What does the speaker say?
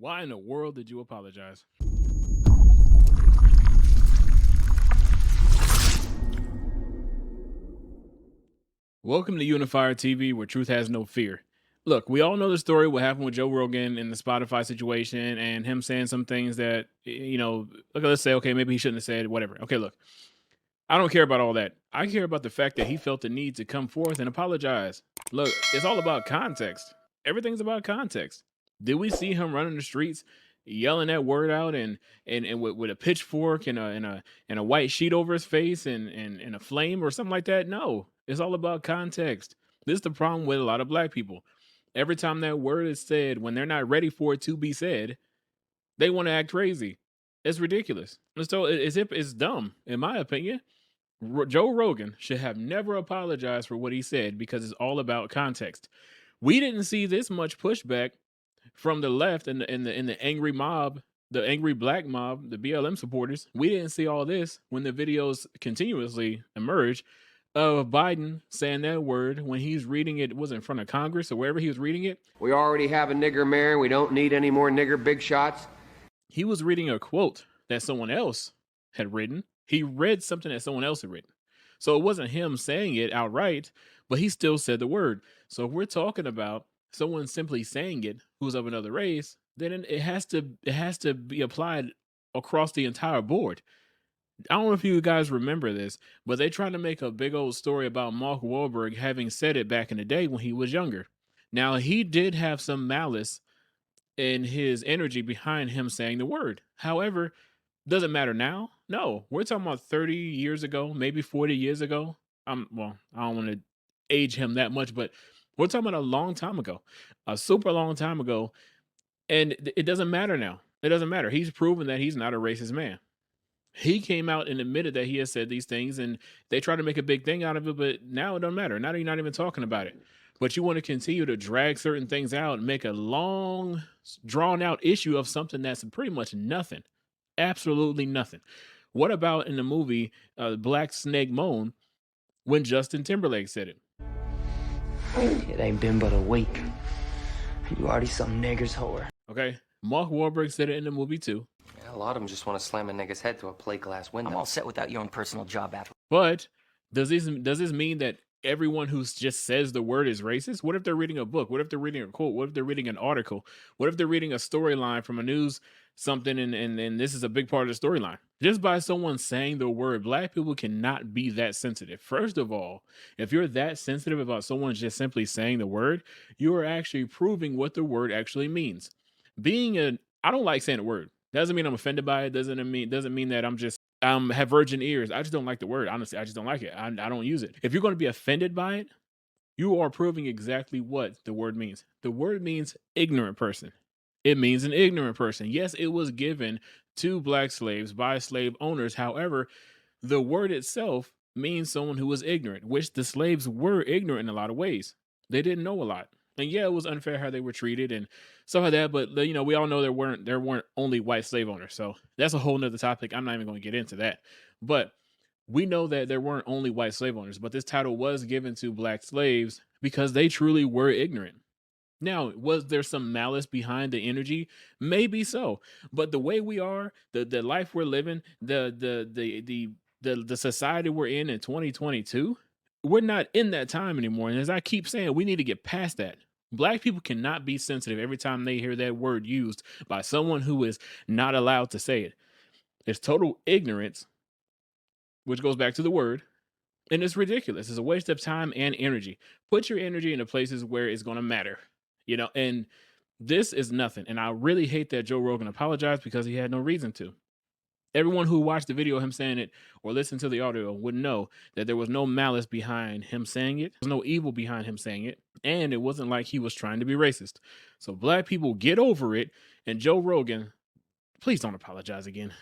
Why in the world did you apologize? Welcome to Unifier TV, where truth has no fear. Look, we all know the story, what happened with Joe Rogan and the Spotify situation and him saying some things that, look, let's say, okay, maybe he shouldn't have said, whatever. Okay, look, I don't care about all that. I care about the fact that he felt the need to come forth and apologize. Look, it's all about context. Everything's about context. Did we see him running the streets yelling that word out and with a pitchfork and a white sheet over his face and a flame or something like that? No. It's all about context. This is the problem with a lot of black people. Every time that word is said, when they're not ready for it to be said, they want to act crazy. It's ridiculous. It's dumb, in my opinion. Joe Rogan should have never apologized for what he said because it's all about context. We didn't see this much pushback from the left and the angry mob, the angry black mob, the BLM supporters. We didn't see all this when the videos continuously emerge of Biden saying that word when he's reading it was in front of Congress or wherever he was reading it. We already have a nigger mayor. We don't need any more nigger big shots. He was reading a quote that someone else had written. He read something that someone else had written. So it wasn't him saying it outright, but he still said the word. So if we're talking about someone simply saying it who's of another race, then it has to be applied across the entire board. I don't know if you guys remember this, but they tried to make a big old story about Mark Wahlberg having said it back in the day when he was younger. Now he did have some malice in his energy behind him saying the word. However, does it matter now? No. We're talking about 30 years ago, maybe 40 years ago. I don't want to age him that much, but we're talking about a long time ago, a super long time ago. And it doesn't matter now. It doesn't matter. He's proven that he's not a racist man. He came out and admitted that he has said these things, and they try to make a big thing out of it, but now it don't matter. Now you're not even talking about it. But you want to continue to drag certain things out and make a long, drawn out issue of something that's pretty much nothing. Absolutely nothing. What about in the movie Black Snake Moan when Justin Timberlake said it? It ain't been but a week. You already some nigger's whore. Okay. Mark Wahlberg said it in the movie too. Yeah, a lot of them just want to slam a nigga's head through a plate glass window. I'm all set without your own personal job after. But does this mean that everyone who just says the word is racist? What if they're reading a book? What if they're reading a quote? What if they're reading an article? What if they're reading a storyline from a news something and this is a big part of the storyline? Just by someone saying the word, black people cannot be that sensitive. First of all, if you're that sensitive about someone just simply saying the word, you are actually proving what the word actually means. I don't like saying the word. Doesn't mean I'm offended by it. Doesn't mean that I'm just have virgin ears. I just don't like the word. Honestly, I just don't like it. I don't use it. If you're going to be offended by it, you are proving exactly what the word means. The word means ignorant person. It means an ignorant person. Yes, it was given to black slaves by slave owners. However, the word itself means someone who was ignorant, which the slaves were ignorant in a lot of ways. They didn't know a lot. And yeah, it was unfair how they were treated and stuff like that. But we all know there weren't only white slave owners. So that's a whole nother topic. I'm not even going to get into that. But we know that there weren't only white slave owners, but this title was given to black slaves because they truly were ignorant. Now, was there some malice behind the energy? Maybe so. But the way we are, the life we're living, the society we're in 2022, we're not in that time anymore. And as I keep saying, we need to get past that. Black people cannot be sensitive every time they hear that word used by someone who is not allowed to say it. It's total ignorance, which goes back to the word, and it's ridiculous. It's a waste of time and energy. Put your energy into places where it's going to matter, and this is nothing. And I really hate that Joe Rogan apologized because he had no reason to. Everyone who watched the video of him saying it or listened to the audio would know that there was no malice behind him saying it. There was no evil behind him saying it. And it wasn't like he was trying to be racist. So black people, get over it. And Joe Rogan, please don't apologize again.